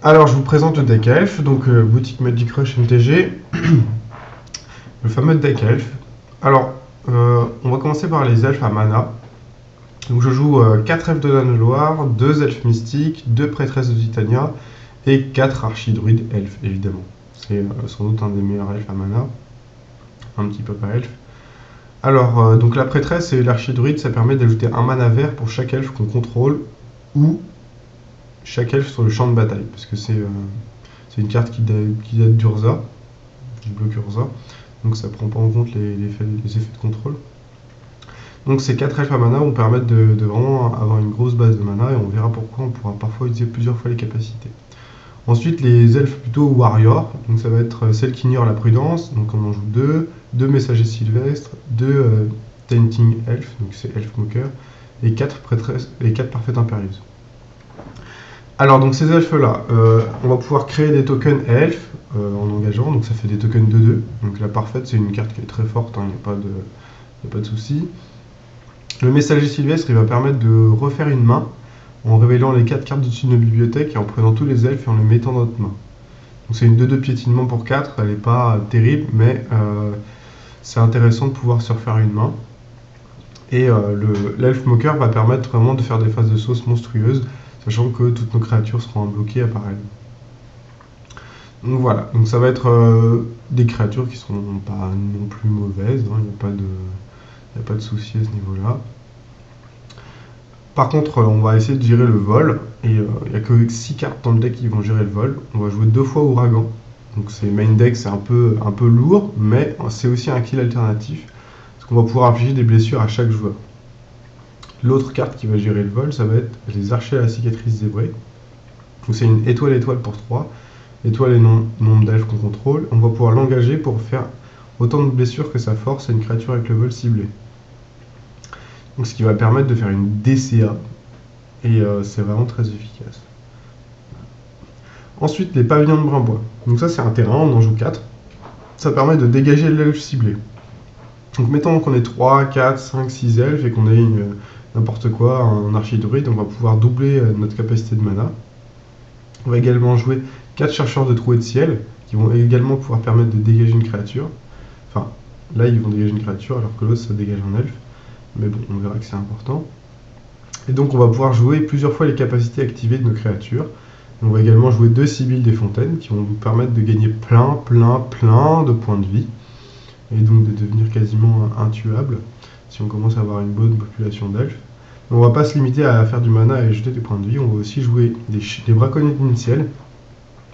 Alors, je vous présente le deck Elf, donc boutique Magic Rush MTG, le fameux deck Elf. Alors, on va commencer par les elfes à mana. Donc, je joue 4 elfes de Llanowar, 2 elfes mystiques, 2 prêtresses de Titania et 4 archidruides elfes, évidemment. C'est sans doute un des meilleurs elfes à mana, un petit papa elfe. Alors, donc la prêtresse et l'archidruide, ça permet d'ajouter un mana vert pour chaque elfe qu'on contrôle ou chaque elfe sur le champ de bataille, parce que c'est une carte qui date d'Urza, qui bloque Urza, donc ça prend pas en compte les effets de contrôle. Donc ces 4 elfes à mana vont permettre de vraiment avoir une grosse base de mana, et on verra pourquoi on pourra parfois utiliser plusieurs fois les capacités. Ensuite, les elfes plutôt warrior, donc ça va être celles qui ignorent la prudence, donc on en joue 2 messagers sylvestres, 2 tainting elfes, donc c'est elf moqueur, et 4 prêtresses et 4 parfaites impérieuses. Alors donc ces elfes là, on va pouvoir créer des tokens elfes en engageant, donc ça fait des tokens 2-2, donc la parfaite c'est une carte qui est très forte, il n'y a pas de souci. Le messager sylvestre il va permettre de refaire une main en révélant les 4 cartes dessus de notre bibliothèque et en prenant tous les elfes et en les mettant dans notre main. Donc c'est une 2-2 piétinement pour 4, elle n'est pas terrible, mais c'est intéressant de pouvoir se refaire une main. Et l'elfe moqueur va permettre vraiment de faire des phases de sauce monstrueuses, sachant que toutes nos créatures seront bloquées à part elle. Donc voilà, donc ça va être des créatures qui sont pas non plus mauvaises, il n'y a pas de souci à ce niveau-là. Par contre, on va essayer de gérer le vol, et il n'y a que 6 cartes dans le deck qui vont gérer le vol. On va jouer 2 fois Ouragan, donc c'est main deck, c'est un peu lourd, mais c'est aussi un kill alternatif, parce qu'on va pouvoir infliger des blessures à chaque joueur. L'autre carte qui va gérer le vol, ça va être les archers à la cicatrice zébrée. Donc c'est une étoile pour 3, étoile et nombre d'elfes qu'on contrôle. On va pouvoir l'engager pour faire autant de blessures que sa force à une créature avec le vol ciblé. Donc ce qui va permettre de faire une DCA, et c'est vraiment très efficace. Ensuite, les pavillons de brimbois. Donc ça c'est un terrain, on en joue 4. Ça permet de dégager l'elfe ciblé. Donc mettons qu'on ait 3, 4, 5, 6 elfes et qu'on ait n'importe quoi, un archidruide, on va pouvoir doubler notre capacité de mana. On va également jouer 4 chercheurs de trous et de ciel, qui vont également pouvoir permettre de dégager une créature. Enfin, là ils vont dégager une créature, alors que l'autre ça dégage un elfe. Mais bon, on verra que c'est important. Et donc on va pouvoir jouer plusieurs fois les capacités activées de nos créatures. Et on va également jouer 2 Sibylles des Fontaines, qui vont nous permettre de gagner plein de points de vie. Et donc de devenir quasiment intuable, si on commence à avoir une bonne population d'elfes. On ne va pas se limiter à faire du mana et à jeter des points de vie, on va aussi jouer des braconniers d'initiel.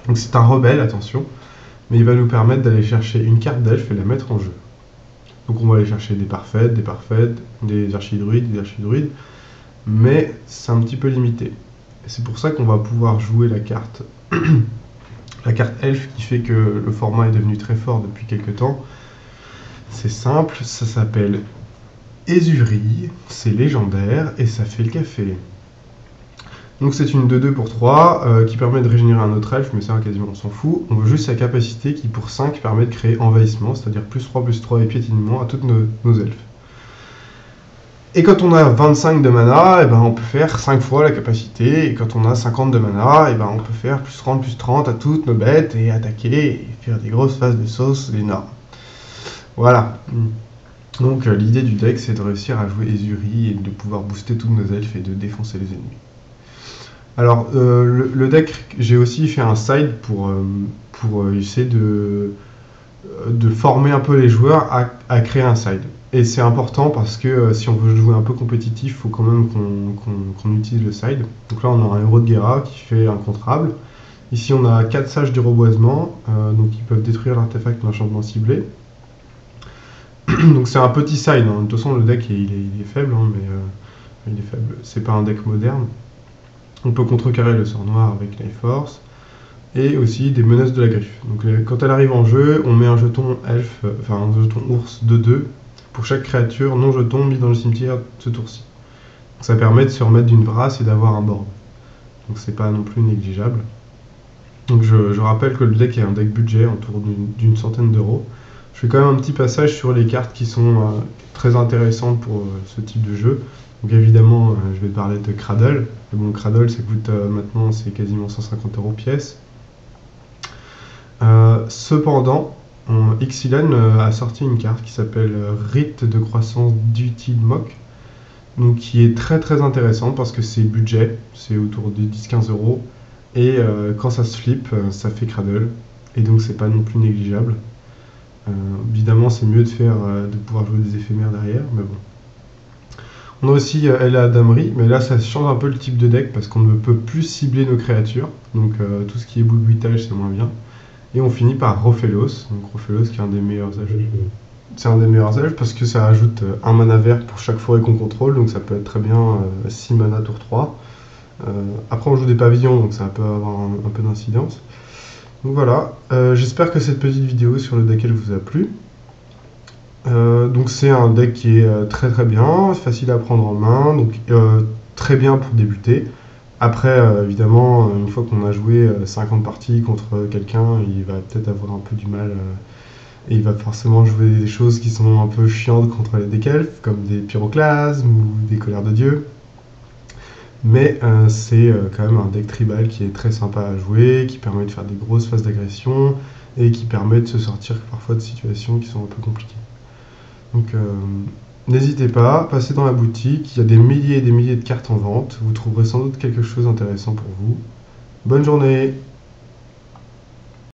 Donc c'est un rebelle, attention, mais il va nous permettre d'aller chercher une carte d'elfe et la mettre en jeu. Donc on va aller chercher des parfaites, des archidruides, mais c'est un petit peu limité. Et c'est pour ça qu'on va pouvoir jouer la carte elfe qui fait que le format est devenu très fort depuis quelques temps. C'est simple, ça s'appelle Ezuri, c'est légendaire et ça fait le café. Donc c'est une 2-2 pour 3 qui permet de régénérer un autre elfe, mais ça quasiment on s'en fout. On veut juste sa capacité qui pour 5 permet de créer envahissement, c'est-à-dire +3/+3 et piétinement à toutes nos elfes. Et quand on a 25 de mana, et ben on peut faire 5 fois la capacité, et quand on a 50 de mana, et ben on peut faire +30/+30 à toutes nos bêtes et attaquer et faire des grosses phases de sauce énormes. Voilà. Donc l'idée du deck c'est de réussir à jouer Ezuri et de pouvoir booster tous nos elfes et de défoncer les ennemis. Alors, le deck, j'ai aussi fait un side pour essayer de former un peu les joueurs à créer un side. Et c'est important parce que si on veut jouer un peu compétitif, il faut quand même qu'on utilise le side. Donc là, on a un héros de Guerra qui fait incontrable. Ici, on a 4 sages du reboisement, donc ils peuvent détruire l'artefact d'enchantement ciblé. Donc c'est un petit side, hein. De toute façon, le deck, il est faible, hein, mais il est faible. C'est pas un deck moderne. On peut contrecarrer le sort noir avec Life Force et aussi des menaces de la griffe. Donc quand elle arrive en jeu, on met un jeton elfe, enfin un jeton ours de 2 pour chaque créature non jeton mis dans le cimetière ce tour-ci. Ça permet de se remettre d'une brasse et d'avoir un board. Donc c'est pas non plus négligeable. Donc je rappelle que le deck est un deck budget autour d'une centaine d'euros. Je fais quand même un petit passage sur les cartes qui sont très intéressantes pour ce type de jeu. Donc évidemment, je vais parler de Cradle. Mais bon, Cradle, ça coûte maintenant, c'est quasiment 150 € pièce. Cependant, Ixalan a sorti une carte qui s'appelle Rite de croissance d'Utilmoc, donc qui est très très intéressante parce que c'est budget, c'est autour de 10-15 €, et quand ça se flippe, ça fait Cradle, et donc c'est pas non plus négligeable. Évidemment, c'est mieux de pouvoir jouer des éphémères derrière, mais bon. On a aussi Ella Damri, mais là ça change un peu le type de deck parce qu'on ne peut plus cibler nos créatures, donc tout ce qui est boule-buitage c'est moins bien. Et on finit par Rofelos, donc Rofelos qui est un des meilleurs elfes. C'est un des meilleurs elfes parce que ça ajoute un mana vert pour chaque forêt qu'on contrôle, donc ça peut être très bien 6 mana tour 3. Après on joue des pavillons, donc ça peut avoir un peu d'incidence. Donc voilà, j'espère que cette petite vidéo sur le deck elle vous a plu. Donc c'est un deck qui est très très bien, facile à prendre en main, donc très bien pour débuter. Après, évidemment, une fois qu'on a joué 50 parties contre quelqu'un, il va peut-être avoir un peu du mal et il va forcément jouer des choses qui sont un peu chiantes contre les decks elfes, comme des pyroclasmes ou des colères de dieu. Mais c'est quand même un deck tribal qui est très sympa à jouer, qui permet de faire des grosses phases d'agression et qui permet de se sortir parfois de situations qui sont un peu compliquées. Donc n'hésitez pas, passez dans la boutique, il y a des milliers et des milliers de cartes en vente, vous trouverez sans doute quelque chose d'intéressant pour vous. Bonne journée!